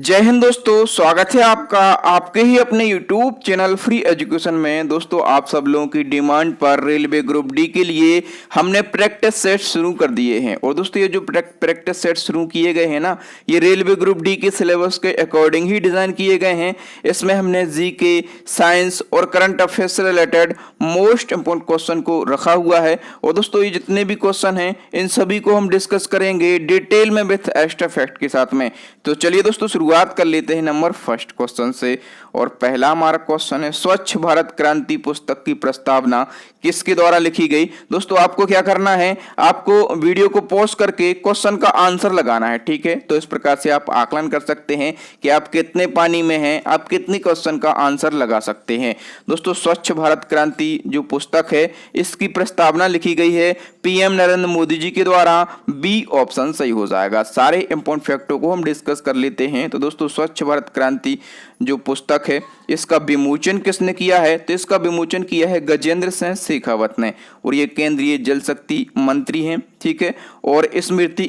जय हिंद दोस्तों, स्वागत है आपका आपके ही अपने YouTube चैनल फ्री एजुकेशन में। दोस्तों, आप सब लोगों की डिमांड पर रेलवे ग्रुप डी के लिए हमने प्रैक्टिस सेट शुरू कर दिए हैं। और दोस्तों, ये जो प्रैक्टिस सेट शुरू किए गए हैं ना, ये रेलवे ग्रुप डी के सिलेबस के अकॉर्डिंग ही डिजाइन किए गए हैं। इसमें हमने जीके, साइंस और करंट अफेयर्स से रिलेटेड मोस्ट इंपोर्टेंट क्वेश्चन को रखा हुआ है। और दोस्तों, ये जितने भी क्वेश्चन हैं इन सभी को हम डिस्कस करेंगे डिटेल में विथ एक्स्ट्रा फैक्ट के साथ में। तो चलिए दोस्तों, शुरुआत कर लेते हैं नंबर फर्स्ट क्वेश्चन से। और पहला हमारा क्वेश्चन है, स्वच्छ भारत क्रांति पुस्तक की प्रस्तावना किसके द्वारा लिखी गई। दोस्तों, आपको क्या करना है, आपको वीडियो को पॉज करके क्वेश्चन का आंसर लगाना है, ठीक है। तो इस प्रकार से आप आकलन कर सकते हैं कि आप कितने पानी में हैं, आप कितने क्वेश्चन का आंसर लगा सकते हैं। दोस्तों, स्वच्छ भारत क्रांति जो पुस्तक है इसकी प्रस्तावना लिखी गई है पीएम नरेंद्र मोदी जी के द्वारा। बी ऑप्शन सही हो जाएगा। सारे इंपॉर्टेंट फैक्टों को हम डिस्कस कर लेते हैं। तो दोस्तों, स्वच्छ भारत क्रांति जो पुस्तक है इसका विमोचन किसने किया है, तो इसका विमोचन किया है गजेंद्र सिंह शेखावत ने। और ये केंद्रीय जल शक्ति मंत्री हैं, ठीक है। और स्मृति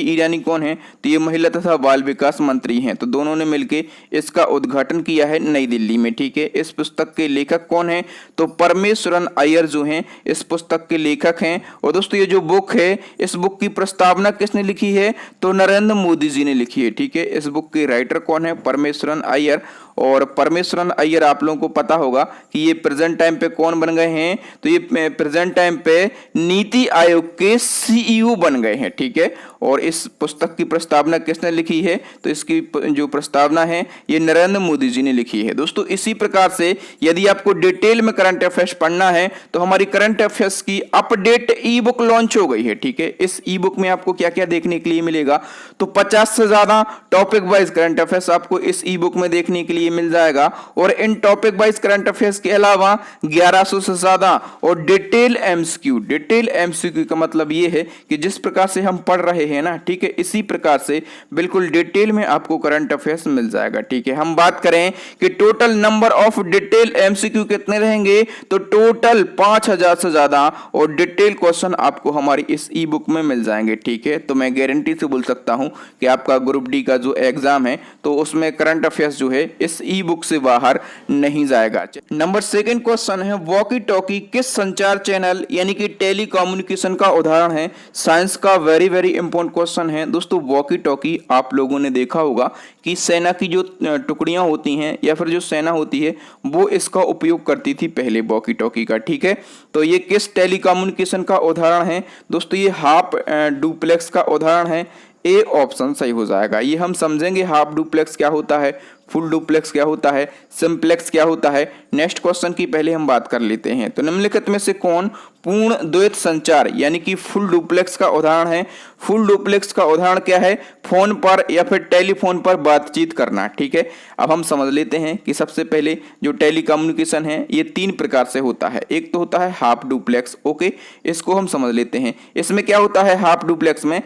ईरानी कौन है, तो ये महिला तथा बाल विकास मंत्री हैं। तो दोनों ने मिलकर इसका उद्घाटन किया है नई दिल्ली में, ठीक है। इस पुस्तक के लेखक कौन है, तो परमेश्वरन अय्यर जो हैं इस पुस्तक के लेखक हैं। और दोस्तों, ये जो बुक है इस बुक की प्रस्तावना किसने लिखी है, तो नरेंद्र मोदी जी ने लिखी है, ठीक है। इस बुक के राइटर कौन है, परमेश्वरन अय्यर। और परमेश्वरन अय्यर आप लोगों को पता होगा कि ये प्रेजेंट टाइम पे कौन बन गए हैं, तो ये प्रेजेंट टाइम पे नीति आयोग के सीईओ बन गए हैं, ठीक है। और इस पुस्तक की प्रस्तावना किसने लिखी है, तो इसकी जो प्रस्तावना है ये नरेंद्र मोदी जी ने लिखी है। दोस्तों, इसी प्रकार से यदि आपको डिटेल में करंट अफेयर्स पढ़ना है तो हमारी करंट अफेयर्स की अपडेट ई बुक लॉन्च हो गई है, ठीक है। इस ई बुक में आपको क्या क्या देखने के लिए मिलेगा, तो 50 से ज्यादा टॉपिक वाइज करंट अफेयर्स आपको इस ई बुक में देखने के लिए मिल जाएगा। और इन टॉपिक वाइज करंट अफेयर्स के अलावा 1100 से ज्यादा और डिटेल एमसीक्यू का मतलब ये है कि जिस प्रकार से हम पढ़ रहे हैं ना, ठीक है, इसी प्रकार से बिल्कुल डिटेल में आपको करंट अफेयर्स मिल जाएगा, ठीक है। हम बात करें कि total number of detail MCQ कितने रहेंगे, तो टोटल 5000 से ज्यादा और डिटेल क्वेश्चन आपको हमारी इस ई बुक में मिल जाएंगे, ठीक है। तो मैं गारंटी से बोल सकता हूं कि आपका ग्रुप डी का जो एग्जाम है तो उसमें करंट अफेयर्स जो है इस ई बुक से बाहर नहीं जाएगा। नंबर सेकंड क्वेश्चन है, वॉकी टॉकी किस संचार चैनल यानी कि टेली कम्युनिकेशन का उदाहरण है। साइंस का वेरी इंपॉर्टेंट क्वेश्चन है। दोस्तों, वॉकी टॉकी आप लोगों ने देखा होगा कि सेना की जो टुकड़ियां होती हैं या फिर जो सेना होती है वो इसका उपयोग करती थी पहले वॉकी टॉकी का, ठीक है। तो ये किस टेली कम्युनिकेशन का उदाहरण है, दोस्तों ये हाफ डुप्लेक्स का उदाहरण है। ए ऑप्शन सही हो जाएगा। ये हम समझेंगे हाफ डुप्लेक्स क्या होता है, फुल डुप्लेक्स क्या होता है, सिंप्लेक्स क्या होता है। नेक्स्ट क्वेश्चन की पहले हम बात कर लेते हैं। तो निम्नलिखित में से कौन पूर्ण द्वैत संचार यानी कि फुल डुप्लेक्स का उदाहरण है। फुल डुप्लेक्स का उदाहरण क्या है, फोन पर या फिर टेलीफोन पर बातचीत करना, ठीक है। अब हम समझ लेते हैं कि सबसे पहले जो टेली कम्युनिकेशन है ये 3 प्रकार से होता है। एक तो होता है हाफ डुप्लेक्स, ओके, इसको हम समझ लेते हैं। इसमें क्या होता है हाफ डुप्लेक्स में,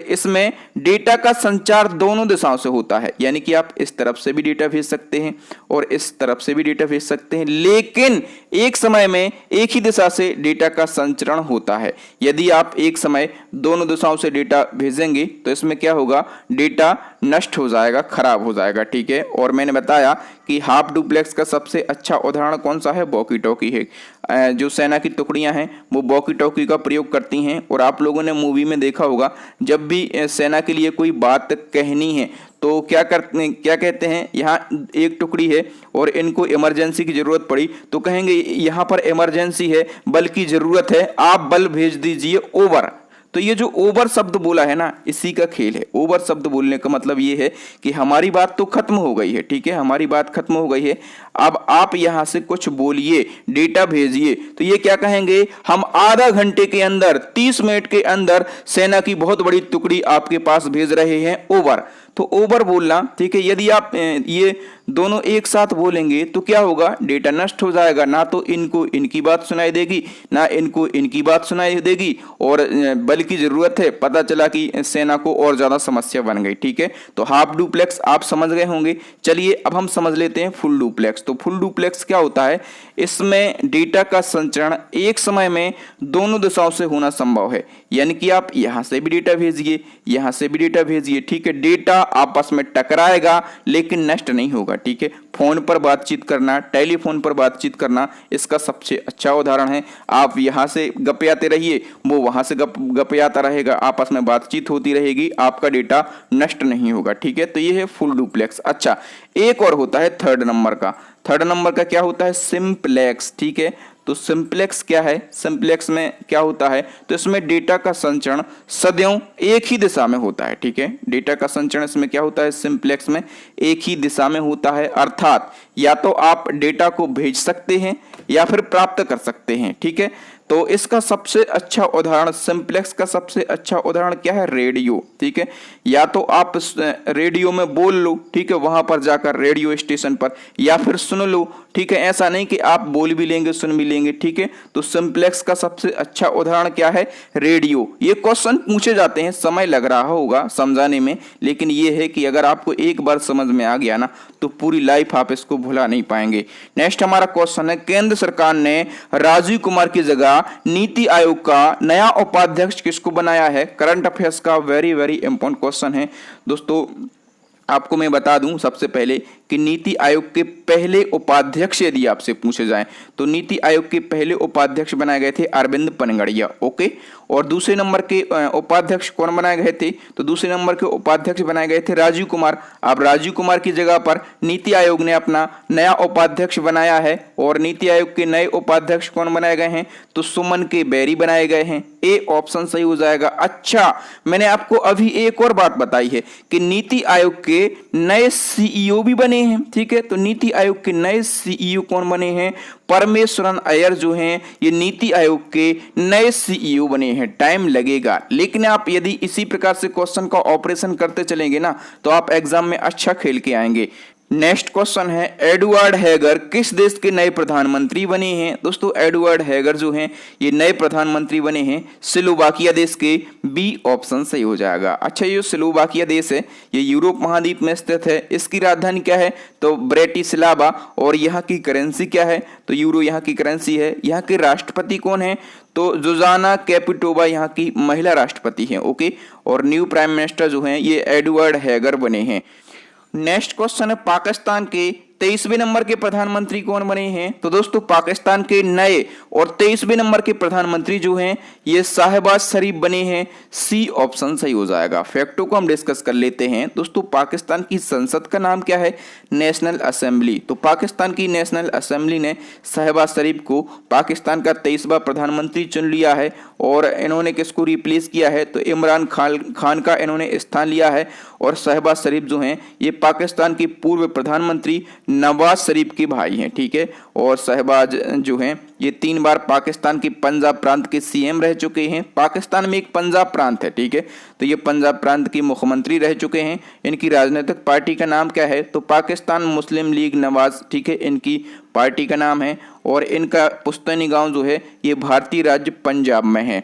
इसमें डेटा का संचार दोनों दिशाओं से होता है, यानी कि आप इस तरफ से भी डेटा भेज सकते हैं और इस तरफ से भी डेटा भेज सकते हैं, लेकिन एक समय में एक ही दिशा से डेटा का संचरण होता है। यदि आप एक समय दोनों दिशाओं से डेटा भेजेंगे तो इसमें क्या होगा, डेटा नष्ट हो जाएगा, खराब हो जाएगा, ठीक है। और मैंने बताया कि हाफ डुप्लेक्स का सबसे अच्छा उदाहरण कौन सा है, वॉकी टॉकी है। जो सेना की टुकड़ियां हैं वो वॉकी टॉकी का प्रयोग करती हैं। और आप लोगों ने मूवी में देखा होगा जब भी सेना के लिए कोई बात कहनी है तो क्या कहते हैं, यहाँ एक टुकड़ी है और इनको इमरजेंसी की जरूरत पड़ी तो कहेंगे यहाँ पर इमरजेंसी है, बल की जरूरत है, आप बल भेज दीजिए, ओवर। तो ये जो ओवर शब्द बोला है ना, इसी का खेल है। ओवर शब्द बोलने का मतलब ये है कि हमारी बात तो खत्म हो गई है, ठीक है, हमारी बात खत्म हो गई है, अब आप यहां से कुछ बोलिए, डेटा भेजिए। तो ये क्या कहेंगे, हम आधा घंटे के अंदर 30 मिनट के अंदर सेना की बहुत बड़ी टुकड़ी आपके पास भेज रहे हैं, ओवर। तो ओवर बोलना, ठीक है। यदि आप ये दोनों एक साथ बोलेंगे तो क्या होगा, डेटा नष्ट हो जाएगा, ना तो इनको इनकी बात सुनाई देगी ना इनको इनकी बात सुनाई देगी, और बल की जरूरत है, पता चला कि सेना को और ज्यादा समस्या बन गई, ठीक है। तो हाफ डुप्लेक्स आप समझ गए होंगे। चलिए अब हम समझ लेते हैं फुल डुप्लेक्स। तो फुल डुप्लेक्स क्या होता है, इसमें डेटा का संचरण एक समय में दोनों दिशाओं से होना संभव है, यानी कि आप यहां से भी डेटा भेजिए, यहां से भी डेटा भेजिए, ठीक है। डेटा आपस में टकराएगा लेकिन नष्ट नहीं होगा, ठीक है। फोन पर बातचीत करना, टेलीफोन पर बातचीत करना इसका सबसे अच्छा उदाहरण है। आप यहां से गपियाते रहिए, वो वहां से गपियाता रहेगा, आपस में बातचीत होती रहेगी, आपका डेटा नष्ट नहीं होगा, ठीक है। तो ये है फुल डुप्लेक्स। अच्छा, एक और होता है थर्ड नंबर का। थर्ड नंबर का क्या होता है? सिंपलेक्स, ठीक है। तो सिंपलेक्स क्या है? सिंपलेक्स में क्या होता है? तो इसमें डेटा का संचरण सदैव एक ही दिशा में होता है, ठीक है। डेटा का संचरण इसमें क्या होता है? सिंपलेक्स में एक ही दिशा में होता है, अर्थात या तो आप डेटा को भेज सकते हैं या फिर प्राप्त कर सकते हैं, ठीक है। तो इसका सबसे अच्छा उदाहरण, सिंपलेक्स का सबसे अच्छा उदाहरण क्या है? रेडियो, ठीक है। या तो आप रेडियो में बोल लो, ठीक है, वहां पर जाकर रेडियो स्टेशन पर, या फिर सुन लो, ठीक है। ऐसा नहीं कि आप बोल भी लेंगे सुन भी लेंगे, ठीक है। तो सिंपलेक्स का सबसे अच्छा उदाहरण क्या है? रेडियो। ये क्वेश्चन पूछे जाते हैं, समय लग रहा होगा समझाने में, लेकिन ये है कि अगर आपको एक बार समझ में आ गया ना तो पूरी लाइफ आप इसको भुला नहीं पाएंगे। नेक्स्ट हमारा क्वेश्चन है, केंद्र सरकार ने राजीव कुमार की जगह नीति आयोग का नया उपाध्यक्ष किसको बनाया है? करंट अफेयर्स का वेरी वेरी इंपॉर्टेंट क्वेश्चन है दोस्तों। आपको मैं बता दूं सबसे पहले कि नीति आयोग के पहले उपाध्यक्ष यदि आपसे पूछे जाएं तो नीति आयोग के पहले उपाध्यक्ष बनाए गए थे अरविंद पनगड़िया, ओके। और दूसरे नंबर के उपाध्यक्ष कौन बनाए गए थे? तो दूसरे नंबर के उपाध्यक्ष बनाए गए थे राजीव कुमार। अब राजीव कुमार की जगह पर नीति आयोग ने अपना नया उपाध्यक्ष बनाया है, और नीति आयोग के नए उपाध्यक्ष कौन बनाए गए हैं? तो सुमन के बेरी बनाए गए हैं। ए ऑप्शन सही हो जाएगा। अच्छा, मैंने आपको अभी एक और बात बताई है कि नीति आयोग के नए सीईओ भी बने हैं, ठीक है। तो नीति आयोग के नए सीईओ कौन बने हैं? परमेश्वरन अय्यर जो हैं ये नीति आयोग के नए सीईओ बने हैं। टाइम लगेगा, लेकिन आप यदि इसी प्रकार से क्वेश्चन का ऑपरेशन करते चलेंगे ना तो आप एग्जाम में अच्छा खेल के आएंगे। नेक्स्ट क्वेश्चन है, एडवर्ड हैगर किस देश के नए प्रधानमंत्री बने हैं? दोस्तों एडवर्ड हैगर जो हैं ये नए प्रधानमंत्री बने हैं स्लोवाकिया देश के। बी ऑप्शन सही हो जाएगा। अच्छा, ये स्लोवाकिया देश है ये यूरोप महाद्वीप में स्थित है। इसकी राजधानी क्या है? तो ब्रेटिस्लावा। और यहाँ की करेंसी क्या है? तो यूरो यहाँ की करेंसी है। यहाँ के राष्ट्रपति कौन है? तो जुजाना कैपिटोवा यहाँ की महिला राष्ट्रपति हैं, ओके। और न्यू प्राइम मिनिस्टर जो हैं ये एडवर्ड हैगर बने हैं। नेक्स्ट क्वेश्चन है, पाकिस्तान के 23वें नंबर के प्रधानमंत्री कौन बने हैं? तो दोस्तों पाकिस्तान के नए और 23वें नंबर के प्रधानमंत्री जो हैं ये शाहबाज शरीफ बने हैं। सी ऑप्शन सही हो जाएगा। फैक्टों को हम डिस्कस कर लेते हैं। दोस्तों पाकिस्तान की संसद का नाम क्या है? National assembly. तो पाकिस्तान की नेशनल असेंबली ने शाहबाज शरीफ को पाकिस्तान का 23वां प्रधानमंत्री चुन लिया है। और इन्होंने किसको रिप्लेस किया है? तो इमरान खान का इन्होंने स्थान लिया है। और शाहबाज शरीफ जो हैं ये पाकिस्तान के पूर्व प्रधानमंत्री नवाज शरीफ के भाई हैं, ठीक है। और शहबाज जो हैं ये 3 बार पाकिस्तान के पंजाब प्रांत के सीएम रह चुके हैं। पाकिस्तान में एक पंजाब प्रांत है, ठीक है। तो ये पंजाब प्रांत के मुख्यमंत्री रह चुके हैं। इनकी राजनीतिक पार्टी का नाम क्या है? तो पाकिस्तान मुस्लिम लीग नवाज, ठीक है, इनकी पार्टी का नाम है। और इनका पुश्तैनी गांव जो है ये भारतीय राज्य पंजाब में है।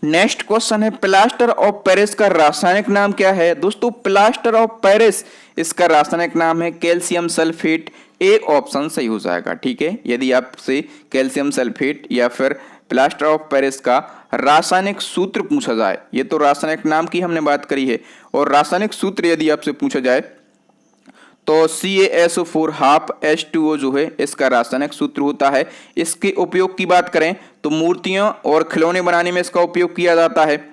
नेक्स्ट क्वेश्चन है, प्लास्टर ऑफ पेरिस का रासायनिक नाम क्या है? दोस्तों प्लास्टर ऑफ पेरिस इसका रासायनिक नाम है कैल्शियम सल्फेट। ए ऑप्शन सही हो जाएगा, ठीक है। यदि आपसे कैल्शियम सल्फेट या फिर प्लास्टर ऑफ पेरिस का रासायनिक सूत्र पूछा जाए, ये तो रासायनिक नाम की हमने बात करी है, और रासायनिक सूत्र यदि आपसे पूछा जाए तो CaSO4 हाफ H2O जो है इसका रासायनिक सूत्र होता है। इसके उपयोग की बात करें तो मूर्तियां और खिलौने बनाने में इसका उपयोग किया जाता है,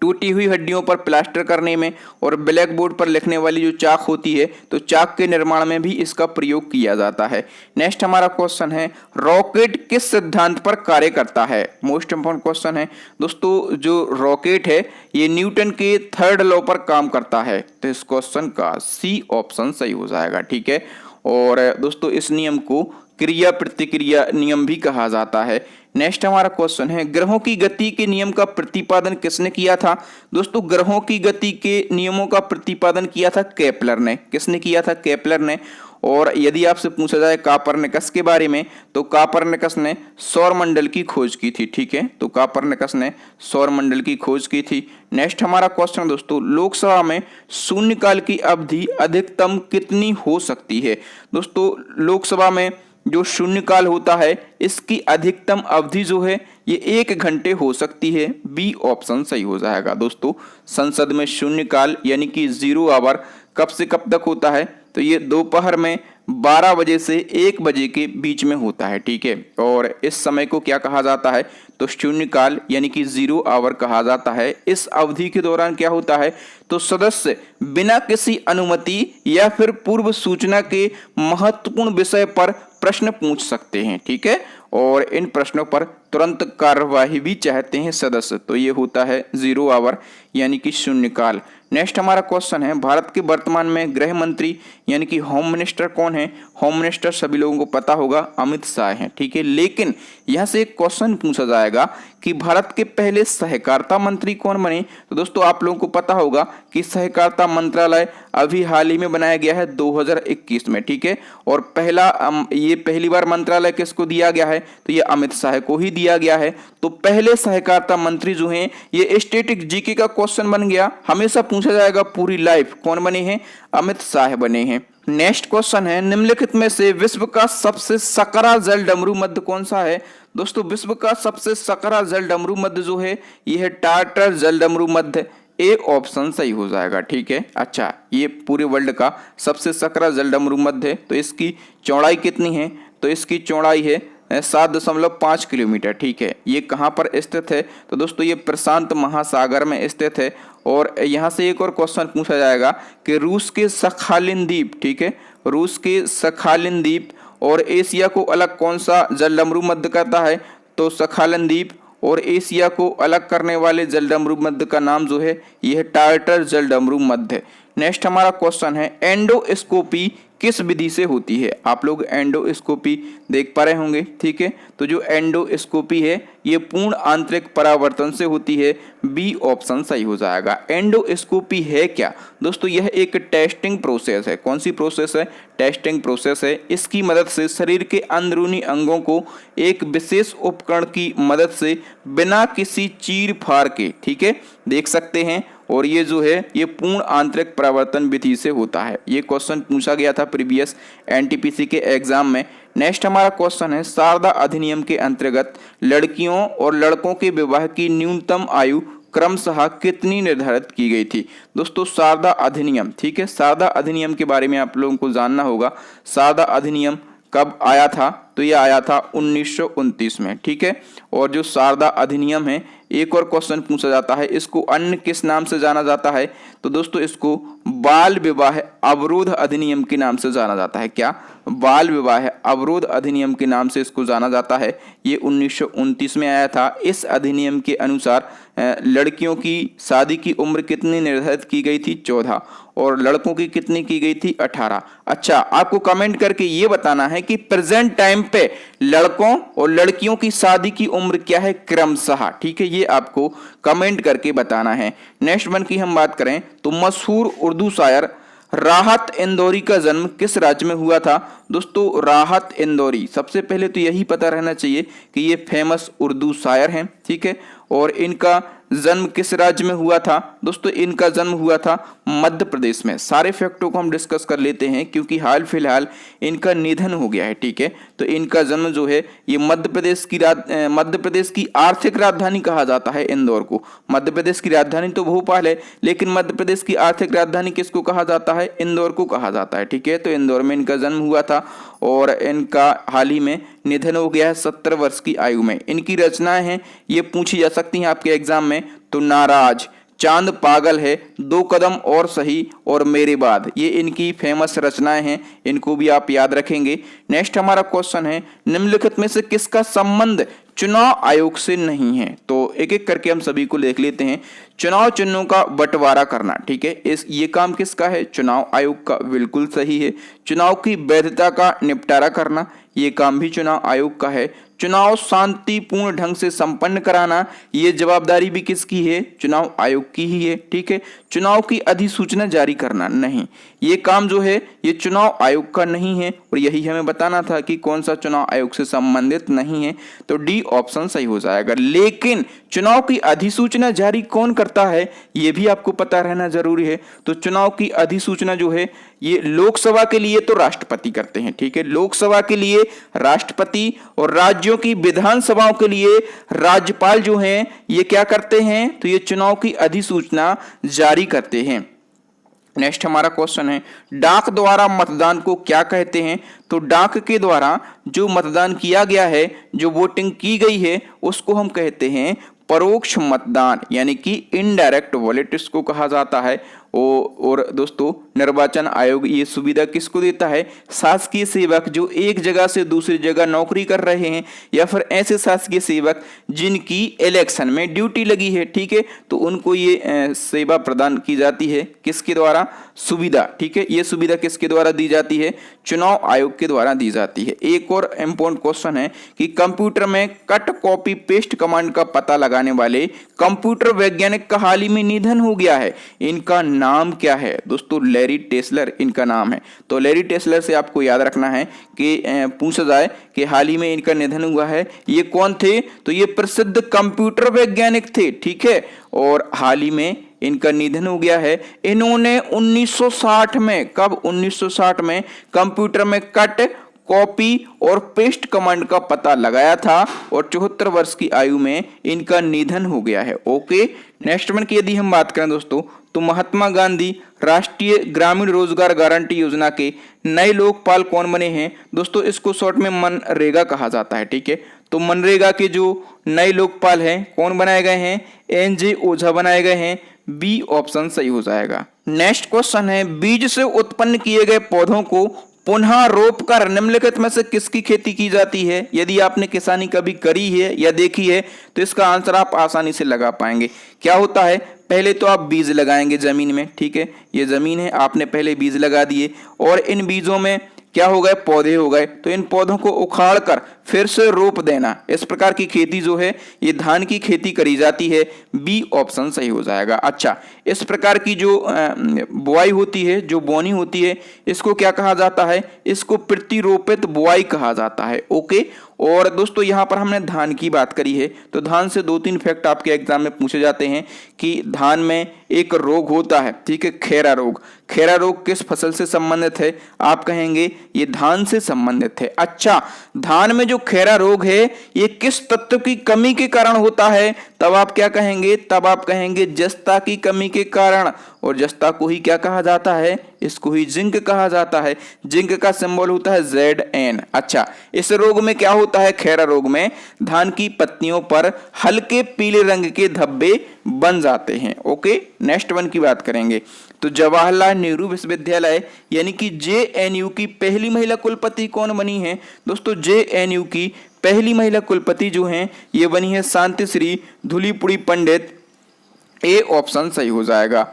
टूटी हुई हड्डियों पर प्लास्टर करने में, और ब्लैक बोर्ड पर लिखने वाली जो चाक होती है तो चाक के निर्माण में भी इसका प्रयोग किया जाता है। नेक्स्ट हमारा क्वेश्चन है, रॉकेट किस सिद्धांत पर कार्य करता है? मोस्ट इंपॉर्टेंट क्वेश्चन है दोस्तों। जो रॉकेट है ये न्यूटन के 3rd लॉ पर काम करता है। तो इस क्वेश्चन का सी ऑप्शन सही हो जाएगा, ठीक है। और दोस्तों इस नियम को क्रिया प्रतिक्रिया नियम भी कहा जाता है। नेक्स्ट हमारा क्वेश्चन है, ग्रहों की गति के नियम का प्रतिपादन किसने किया था? दोस्तों ग्रहों की गति के नियमों का प्रतिपादन किया था केपलर ने। किसने किया था? केपलर ने। और यदि आपसे पूछा जाए कोपरनिकस के बारे में तो कोपरनिकस ने सौरमंडल की खोज की थी, ठीक है। तो कोपरनिकस ने सौरमंडल की खोज की थी। नेक्स्ट हमारा क्वेश्चन दोस्तों, लोकसभा में शून्यकाल की अवधि अधिकतम कितनी हो सकती है? दोस्तों लोकसभा में जो शून्यकाल होता है इसकी अधिकतम अवधि जो है ये 1 घंटे हो सकती है। बी ऑप्शन सही हो जाएगा दोस्तों। संसद में शून्यकाल यानी कि 0 आवर कब से कब तक होता है, तो ये दोपहर में 12 बजे से 1 बजे के बीच में होता है, ठीक है। और इस समय को क्या कहा जाता है, तो शून्यकाल यानी कि 0 आवर कहा जाता है। इस अवधि के दौरान क्या होता है, तो सदस्य बिना किसी अनुमति या फिर पूर्व सूचना के महत्वपूर्ण विषय पर प्रश्न पूछ सकते हैं, ठीक है। और इन प्रश्नों पर तुरंत कार्यवाही भी चाहते हैं सदस्य, तो ये होता है 0 आवर यानी कि शून्यकाल। नेक्स्ट हमारा क्वेश्चन है, भारत के वर्तमान में गृह मंत्री यानी कि होम मिनिस्टर कौन है। होम मिनिस्टर सभी लोगों को पता होगा, अमित शाह हैं, ठीक है। लेकिन यहाँ से एक क्वेश्चन पूछा जाएगा कि भारत के पहले सहकारिता मंत्री कौन बने। तो दोस्तों आप लोगों को पता होगा कि सहकारिता मंत्रालय अभी हाल ही में बनाया गया है 2021 में, ठीक है। और ये पहली बार मंत्रालय किसको दिया गया है, तो ये अमित शाह को ही दिया गया है। तो पहले सहकारिता मंत्री जो हैं, ये स्टैटिक जीके का क्वेश्चन बन गया, हमेशा पूछा जाएगा पूरी लाइफ। कौन बने हैं, अमित शाह बने हैं। नेक्स्ट क्वेश्चन है, निम्नलिखित में से विश्व का सबसे सकरा जल डमरू मध्य कौन सा है। दोस्तों विश्व का सबसे सकरा जल डमरू मध्य जो है ये है टाटर जल डमरू मध्य। ए ऑप्शन सही हो जाएगा, ठीक है। अच्छा, ये पूरे वर्ल्ड का सबसे सकरा जल डमरू मध्य है। तो इसकी चौड़ाई कितनी है, तो इसकी चौड़ाई है 7.5 किलोमीटर, ठीक है। ये कहाँ पर स्थित है, तो दोस्तों ये प्रशांत महासागर में स्थित है। और यहाँ से एक और क्वेश्चन पूछा जाएगा कि रूस के सखालिन द्वीप, ठीक है, रूस के सखालिन द्वीप और एशिया को अलग कौन सा जल डमरू मध्य करता है, तो सखालिन द्वीप और एशिया को अलग करने वाले जल डमरू मध्य का नाम जो है यह टार्टर जल डमरू मध्य। नेक्स्ट हमारा क्वेश्चन है, एंडोस्कोपी किस विधि से होती है। आप लोग एंडोस्कोपी देख पा रहे होंगे, ठीक है। तो जो एंडोस्कोपी है ये पूर्ण आंतरिक परावर्तन से होती है। बी ऑप्शन सही हो जाएगा। एंडोस्कोपी है क्या, दोस्तों यह एक टेस्टिंग प्रोसेस है। कौन सी प्रोसेस है, टेस्टिंग प्रोसेस है। इसकी मदद से शरीर के अंदरूनी अंगों को एक विशेष उपकरण की मदद से बिना किसी चीर फाड़ के, ठीक है, देख सकते हैं। और ये जो है ये पूर्ण आंतरिक परावर्तन विधि से होता है। ये क्वेश्चन पूछा गया था प्रीवियस एनटीपीसी के एग्जाम में। नेक्स्ट हमारा क्वेश्चन है, शारदा अधिनियम के अंतर्गत लड़कियों और लड़कों के विवाह की न्यूनतम आयु क्रमशः कितनी निर्धारित की गई थी। दोस्तों शारदा अधिनियम, ठीक है, शारदा अधिनियम के बारे में आप लोगों को जानना होगा। शारदा अधिनियम कब आया था, तो ये आया था 1929 में, ठीक है। और जो शारदा अधिनियम है, एक और क्वेश्चन पूछा जाता है, इसको अन्य किस नाम से जाना जाता है, तो दोस्तों इसको बाल विवाह अवरोध अधिनियम के नाम से जाना जाता है। क्या, बाल विवाह अवरोध अधिनियम के नाम से इसको जाना जाता है। ये 1929 में आया था। इस अधिनियम के अनुसार लड़कियों की शादी की उम्र कितनी निर्धारित की गई थी, 14, और लड़कों की कितनी की गई थी, 18। अच्छा, आपको कमेंट करके ये बताना है कि प्रेजेंट टाइम पे लड़कों और लड़कियों की शादी की उम्र क्या है क्रमशः, ठीक है, ये आपको कमेंट करके बताना है। नेक्स्ट वन की हम बात करें तो मशहूर उर्दू शायर राहत इंदौरी का जन्म किस राज्य में हुआ था। दोस्तों राहत इंदौरी, सबसे पहले तो यही पता रहना चाहिए कि ये फेमस उर्दू शायर हैं, ठीक है। और इनका जन्म किस राज्य में हुआ था, दोस्तों इनका जन्म हुआ था मध्य प्रदेश में। सारे फैक्टों को हम डिस्कस कर लेते हैं क्योंकि हाल फिलहाल इनका निधन हो गया है, ठीक है। तो इनका जन्म जो है ये मध्य प्रदेश की आर्थिक राजधानी कहा जाता है इंदौर को। मध्य प्रदेश की राजधानी तो भोपाल है, लेकिन मध्य प्रदेश की आर्थिक राजधानी किसको कहा जाता है, इंदौर को कहा जाता है, ठीक है। तो इंदौर में इनका जन्म हुआ था और इनका हाल ही में निधन हो गया है 70 वर्ष की आयु में। इनकी रचनाएं हैं, ये पूछी जा सकती हैं आपके एग्जाम में, तो नाराज, चांद पागल है, 2 कदम और सही और मेरे बाद, ये इनकी फेमस रचनाएं हैं, इनको भी आप याद रखेंगे। नेक्स्ट हमारा क्वेश्चन है, निम्नलिखित में से किसका संबंध चुनाव आयोग से नहीं है। तो एक एक करके हम सभी को देख लेते हैं। चुनाव चिन्हों का बंटवारा करना, ठीक है, ये काम किसका है, चुनाव आयोग का, बिल्कुल सही है। चुनाव की वैधता का निपटारा करना, ये काम भी चुनाव आयोग का है। चुनाव शांतिपूर्ण ढंग से संपन्न कराना, ये जवाबदारी भी किसकी है? चुनाव आयोग की ही है। ठीक है, चुनाव की अधिसूचना जारी करना नहीं, ये काम जो है ये चुनाव आयोग का नहीं है, और यही हमें बताना था कि कौन सा चुनाव आयोग से संबंधित नहीं है, तो डी ऑप्शन सही हो जाएगा। लेकिन चुनाव की अधिसूचना जारी कौन करता है ये भी आपको पता रहना जरूरी है। तो चुनाव की अधिसूचना जो है ये लोकसभा के लिए तो राष्ट्रपति करते हैं। ठीक है, लोकसभा के लिए राष्ट्रपति, और राज्यों की विधानसभाओं के लिए राज्यपाल जो हैं ये क्या करते हैं? तो ये चुनाव की अधिसूचना जारी करते हैं। नेक्स्ट हमारा क्वेश्चन है, डाक द्वारा मतदान को क्या कहते हैं? तो डाक के द्वारा जो मतदान किया गया है, जो वोटिंग की गई है, उसको हम कहते हैं परोक्ष मतदान, यानी कि इनडायरेक्ट वोट इसको कहा जाता है। और दोस्तों निर्वाचन आयोग ये सुविधा किसको देता है? शासकीय सेवक जो एक जगह से दूसरी जगह नौकरी कर रहे हैं, या फिर ऐसे शासकीय सेवक जिनकी इलेक्शन में ड्यूटी लगी है। ठीक है, तो उनको ये सेवा प्रदान की जाती है किसके द्वारा? सुविधा। ठीक है, ये सुविधा किसके द्वारा दी जाती है? चुनाव आयोग के द्वारा दी जाती है। एक और इंपॉर्टेंट क्वेश्चन है कि कंप्यूटर में कट कॉपी पेस्ट कमांड का पता लगाने वाले कंप्यूटर वैज्ञानिक का हाल ही में निधन हो गया है, इनका नाम क्या है? दोस्तों लैरी टेस्लर इनका नाम है। तो लैरी टेस्लर से आपको याद रखना है कि पूछा जाए कि हाल ही में इनका निधन हुआ है, ये कौन थे? तो ये प्रसिद्ध कंप्यूटर वैज्ञानिक थे। ठीक है, और हाल ही में इनका निधन हो गया है। इन्होंने 1960 में, कब? 1960 में कंप्यूटर में कट कॉपी और पेस्ट कमांड का पता लगाया था, और 74 वर्ष की आयु में इनका निधन हो गया है। ओके, नेक्स्ट वन की यदि हम बात करें दोस्तों, तो महात्मा गांधी राष्ट्रीय ग्रामीण रोजगार गारंटी योजना के नए लोकपाल कौन बने हैं? दोस्तों इसको शॉर्ट में मनरेगा कहा जाता है। ठीक है, तो मनरेगा के जो नए लोकपाल हैं कौन बनाए गए हैं? एन.जे. ओझा बनाए गए हैं। बी ऑप्शन सही हो जाएगा। नेक्स्ट क्वेश्चन है, बीज से उत्पन्न किए गए पौधों को पुनः रोप कर निम्नलिखित में से किसकी खेती की जाती है? यदि आपने किसानी कभी करी है या देखी है तो इसका आंसर आप आसानी से लगा पाएंगे। क्या होता है? पहले तो आप बीज लगाएंगे जमीन में। ठीक है, ये जमीन है, आपने पहले बीज लगा दिए, और इन बीजों में क्या हो गए? पौधे हो गए। तो इन पौधों को उखाड़ कर फिर से रोप देना, इस प्रकार की खेती जो है ये धान की खेती करी जाती है। बी ऑप्शन सही हो जाएगा। अच्छा, इस प्रकार की जो बुआई होती है, जो बोनी होती है, इसको क्या कहा जाता है? इसको प्रतिरोपित बुआई कहा जाता है। ओके, और दोस्तों यहाँ पर हमने धान की बात करी है, तो धान से 2-3 फैक्ट आपके एग्जाम में पूछे जाते हैं कि धान में एक रोग होता है। ठीक है, खैरा रोग। खैरा रोग किस फसल से संबंधित है? आप कहेंगे ये धान से संबंधित है। अच्छा, धान में जो खैरा रोग है ये किस तत्व की कमी के कारण होता है? तब आप क्या कहेंगे? तब आप कहेंगे जस्ता की कमी के कारण, और जस्ता को ही क्या कहा जाता है? इसको ही जिंक कहा जाता है। जिंक का सिंबल होता है Zn। अच्छा, इस रोग में क्या होता है? खैरा रोग में धान की पत्तियों पर हल्के पीले रंग के धब्बे बन जाते हैं। ओके, नेक्स्ट वन की बात करेंगे, तो जवाहरलाल नेहरू विश्वविद्यालय यानी कि JNU की पहली महिला कुलपति कौन बनी है? दोस्तों JNU की पहली महिला कुलपति जो हैं ये बनी है शांति श्री धुलीपुड़ी पंडित। ए ऑप्शन सही हो जाएगा।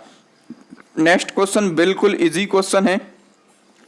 नेक्स्ट क्वेश्चन बिल्कुल इजी क्वेश्चन है,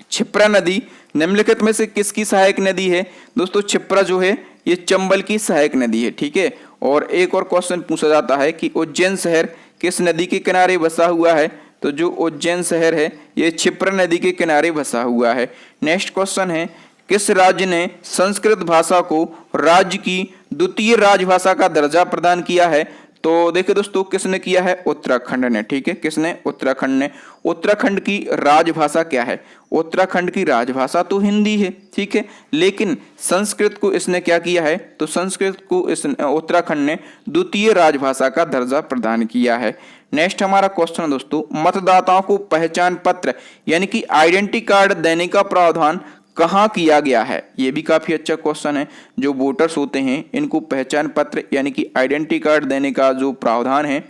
क्षिप्रा नदी निम्नलिखित में से किसकी सहायक नदी है? दोस्तों क्षिप्रा जो है ये चंबल की सहायक नदी है। ठीक है, और एक और क्वेश्चन पूछा जाता है कि उज्जैन शहर किस नदी के किनारे बसा हुआ है? तो जो उज्जैन शहर है ये क्षिप्रा नदी के किनारे बसा हुआ है। नेक्स्ट क्वेश्चन है, किस राज्य ने संस्कृत भाषा को राज्य की द्वितीय राजभाषा का दर्जा प्रदान किया है? तो देखिए दोस्तों किसने किया है? उत्तराखंड ने। ठीक है, किसने? उत्तराखंड ने। उत्तराखंड की राजभाषा क्या है? उत्तराखंड की राजभाषा तो हिंदी है। ठीक है, लेकिन संस्कृत को इसने क्या किया है? तो संस्कृत को इस उत्तराखंड ने द्वितीय राजभाषा का दर्जा प्रदान किया है। नेक्स्ट हमारा क्वेश्चन दोस्तों, मतदाताओं को पहचान पत्र यानी कि आइडेंटिटी कार्ड देने का प्रावधान कहाँ किया गया है? ये भी काफी अच्छा क्वेश्चन है। जो वोटर्स होते हैं इनको पहचान पत्र यानी कि आइडेंटिटी कार्ड देने का जो प्रावधान है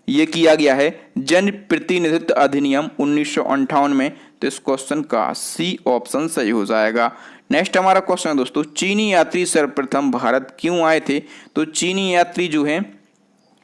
ये किया गया है जन प्रतिनिधित्व अधिनियम 1958 में। तो इस क्वेश्चन का सी ऑप्शन सही हो जाएगा। नेक्स्ट हमारा क्वेश्चन है दोस्तों, चीनी यात्री सर्वप्रथम भारत क्यों आए थे? तो चीनी यात्री जो है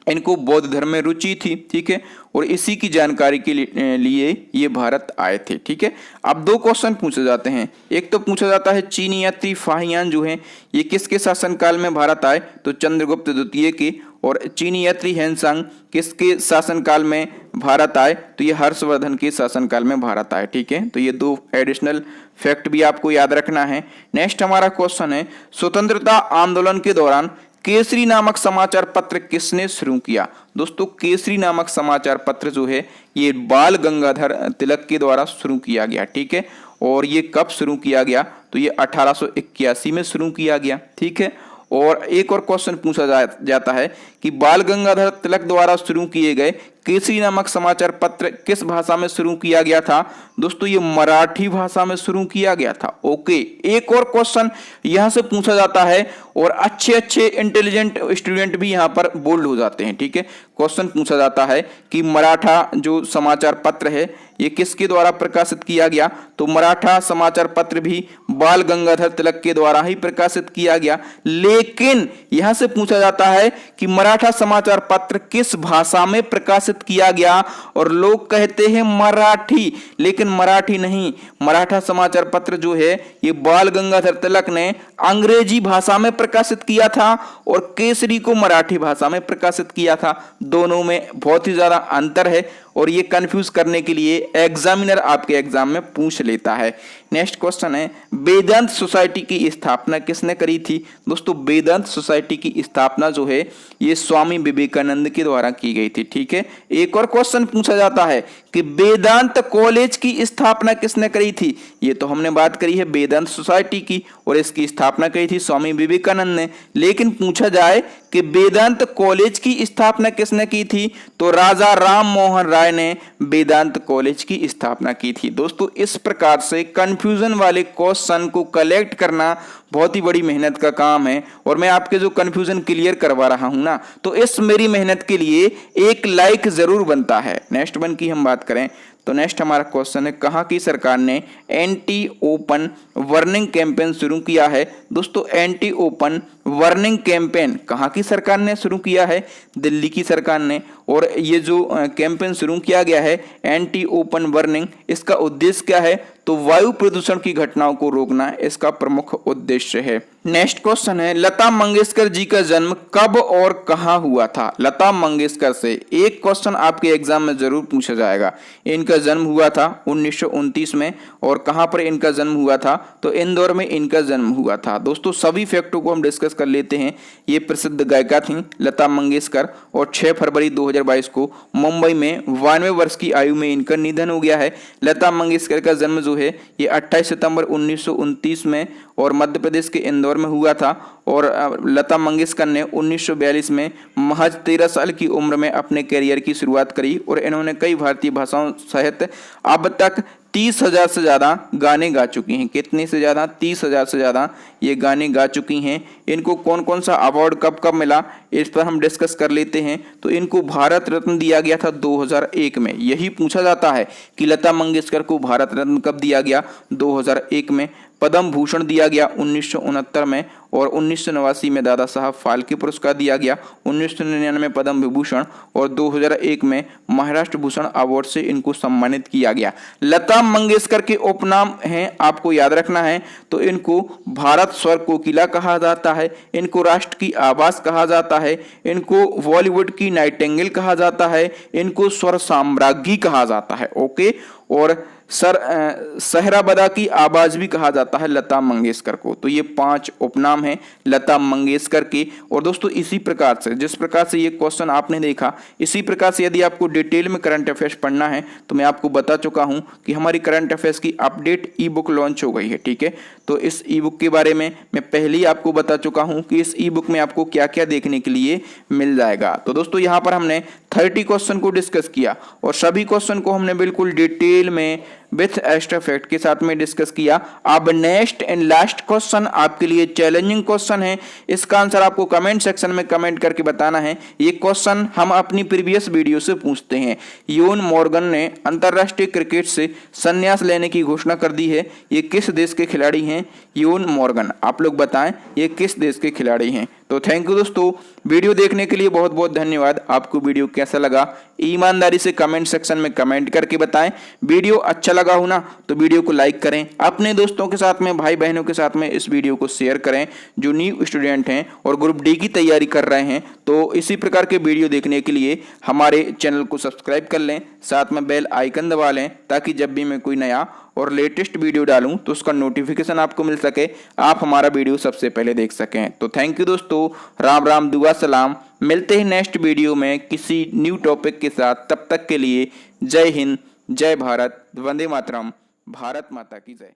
इनको बौद्ध धर्म में रुचि थी, ठीक है, और इसी की जानकारी के लिए ये भारत आए थे, ठीक है। अब दो क्वेश्चन पूछे जाते हैं। एक तो पूछा जाता है चीनी यात्री फाहियान जो है ये किसके शासनकाल में भारत आए, तो चंद्रगुप्त द्वितीय के। और चीनी यात्री हेनसांग किसके शासनकाल में भारत आए, तो ये हर्षवर्धन के शासनकाल में भारत आए, ठीक है। तो ये दो एडिशनल फैक्ट भी आपको याद रखना है। नेक्स्ट हमारा क्वेश्चन है स्वतंत्रता आंदोलन के दौरान केसरी नामक समाचार पत्र किसने शुरू किया। दोस्तों केसरी नामक समाचार पत्र जो है ये बाल गंगाधर तिलक के द्वारा शुरू किया गया, ठीक है। और ये कब शुरू किया गया, तो ये 1881 में शुरू किया गया, ठीक है। और एक और क्वेश्चन पूछा जाता है कि बाल गंगाधर तिलक द्वारा शुरू किए गए केसरी नामक समाचार पत्र किस भाषा में शुरू किया गया था। दोस्तों ये मराठी भाषा में शुरू किया गया था। ओके, एक और क्वेश्चन यहां से पूछा जाता है और अच्छे अच्छे इंटेलिजेंट स्टूडेंट भी यहां पर बोल्ड हो जाते हैं, ठीक है। क्वेश्चन पूछा जाता है कि मराठा जो समाचार पत्र है ये किसके द्वारा प्रकाशित किया गया, तो मराठा समाचार पत्र भी बाल गंगाधर तिलक के द्वारा ही प्रकाशित किया गया। लेकिन यहां से पूछा जाता है कि मराठा समाचार पत्र किस भाषा में प्रकाशित किया गया, और लोग कहते हैं मराठी, लेकिन मराठी नहीं, मराठा समाचार पत्र जो है ये बाल गंगाधर तिलक ने अंग्रेजी भाषा में प्रकाशित किया था और केसरी को मराठी भाषा में प्रकाशित किया था। दोनों में बहुत ही ज्यादा अंतर है और ये कंफ्यूज करने के लिए एग्जामिनर आपके एग्जाम में पूछ लेता है। नेक्स्ट क्वेश्चन है वेदांत सोसाइटी की स्थापना किसने करी थी। दोस्तों वेदांत सोसाइटी की स्थापना जो है ये स्वामी विवेकानंद के द्वारा की गई थी, ठीक है। एक और क्वेश्चन पूछा जाता है कि वेदांत कॉलेज की स्थापना किसने करी थी। ये तो हमने बात करी है वेदांत सोसाइटी की और इसकी स्थापना करी थी स्वामी विवेकानंद ने। लेकिन पूछा जाए कि वेदांत कॉलेज की स्थापना किसने की थी, तो राजा राम मोहन राय ने वेदांत कॉलेज की स्थापना की थी। दोस्तों इस प्रकार से कंफ्यूजन वाले क्वेश्चन को कलेक्ट करना बहुत ही बड़ी मेहनत का काम है और मैं आपके जो कंफ्यूजन क्लियर करवा रहा हूं ना, तो इस मेरी मेहनत के लिए एक लाइक जरूर बनता है। नेक्स्ट वन की हम बात करें तो नेक्स्ट हमारा क्वेश्चन है कहाँ की सरकार ने एंटी ओपन वार्निंग कैंपेन शुरू किया है। दोस्तों एंटी ओपन वार्निंग कैंपेन कहाँ की सरकार ने शुरू किया है, दिल्ली की सरकार ने। और ये जो कैंपेन शुरू किया गया है एंटी ओपन वार्निंग, इसका उद्देश्य क्या है, तो वायु प्रदूषण की घटनाओं को रोकना इसका प्रमुख उद्देश्य है। नेक्स्ट क्वेश्चन है लता मंगेशकर जी का जन्म कब और कहां हुआ था। लता मंगेशकर से एक क्वेश्चन आपके एग्जाम में जरूर पूछा जाएगा। इनका जन्म हुआ था 1929 में और कहां पर इनका जन्म हुआ था, तो इंदौर में इनका जन्म हुआ था। दोस्तों सभी फैक्टों को हम डिस्कस कर लेते हैं। ये प्रसिद्ध गायिका थी लता मंगेशकर और 6 फरवरी 2022 को मुंबई में 92 वर्ष की आयु में इनका निधन हो गया है। लता मंगेशकर का जन्म जो है ये 28 सितंबर 1929 में और मध्य प्रदेश के इंदौर में हुआ था। और लता मंगेशकर ने 1942 में महज 13 साल की उम्र में अपने करियर की शुरुआत करी और इन्होंने कई भारतीय भाषाओं सहित अब तक 30,000 से ज़्यादा गाने गा चुकी हैं। कितने से ज़्यादा, 30,000 से ज़्यादा ये गाने गा चुकी हैं। इनको कौन कौन सा अवार्ड कब कब मिला इस पर हम डिस्कस कर लेते हैं। तो इनको भारत रत्न दिया गया था 2001 में। यही पूछा जाता है कि लता मंगेशकर को भारत रत्न कब दिया गया, 2001 में। पद्म भूषण दिया गया 1969 में और 1989 में दादा साहब फाल्के पुरस्कार दिया गया, 1999 पद्म विभूषण और 2001 में महाराष्ट्र भूषण अवार्ड से इनको सम्मानित किया गया। लता मंगेशकर के उपनाम हैं, आपको याद रखना है, तो इनको भारत स्वर कोकिला कहा जाता है, इनको राष्ट्र की आवाज कहा जाता है, इनको बॉलीवुड की नाइटिंगेल कहा जाता है, इनको स्वर साम्राज्ञी कहा जाता है। ओके, और सहराबदा की आवाज भी कहा जाता है लता मंगेशकर को। तो ये 5 उपनाम हैं लता मंगेशकर के। और दोस्तों इसी प्रकार से जिस प्रकार से ये क्वेश्चन आपने देखा, इसी प्रकार से यदि आपको डिटेल में करंट अफेयर्स पढ़ना है तो मैं आपको बता चुका हूं कि हमारी करंट अफेयर्स की अपडेट ई बुक लॉन्च हो गई है, ठीक है। तो इस ई बुक के बारे में मैं पहले ही आपको बता चुका हूं कि इस ई बुक में आपको क्या क्या देखने के लिए मिल जाएगा। तो दोस्तों यहाँ पर हमने 30 क्वेश्चन को डिस्कस किया और सभी क्वेश्चन को हमने बिल्कुल डिटेल में विथ एक्स्ट्रा फैक्ट के साथ में डिस्कस किया। अब नेक्स्ट एंड लास्ट क्वेश्चन आपके लिए चैलेंजिंग क्वेश्चन है। इसका आंसर आपको कमेंट सेक्शन में कमेंट करके बताना है। ये क्वेश्चन हम अपनी प्रीवियस वीडियो से पूछते हैं। यून मॉर्गन ने अंतरराष्ट्रीय क्रिकेट से संन्यास लेने की घोषणा कर दी है। ये किस देश के खिलाड़ी हैं? यून मॉर्गन, आप लोग बताएं ये किस देश के खिलाड़ी हैं? तो थैंक यू दोस्तों, वीडियो देखने के लिए बहुत बहुत धन्यवाद। आपको वीडियो कैसा लगा ईमानदारी से कमेंट सेक्शन में कमेंट करके बताएं। वीडियो अच्छा लगा हो ना तो वीडियो को लाइक करें, अपने दोस्तों के साथ में, भाई बहनों के साथ में इस वीडियो को शेयर करें जो न्यू स्टूडेंट हैं और ग्रुप डी की तैयारी कर रहे हैं। तो इसी प्रकार के वीडियो देखने के लिए हमारे चैनल को सब्सक्राइब कर लें, साथ में बेल आइकन दबा लें ताकि जब भी मैं कोई नया और लेटेस्ट वीडियो डालूं तो उसका नोटिफिकेशन आपको मिल सके, आप हमारा वीडियो सबसे पहले देख सकें। तो थैंक यू दोस्तों, राम राम, दुआ सलाम। मिलते हैं नेक्स्ट वीडियो में किसी न्यू टॉपिक के साथ। तब तक के लिए जय हिंद, जय भारत, वंदे मातरम, भारत माता की जय।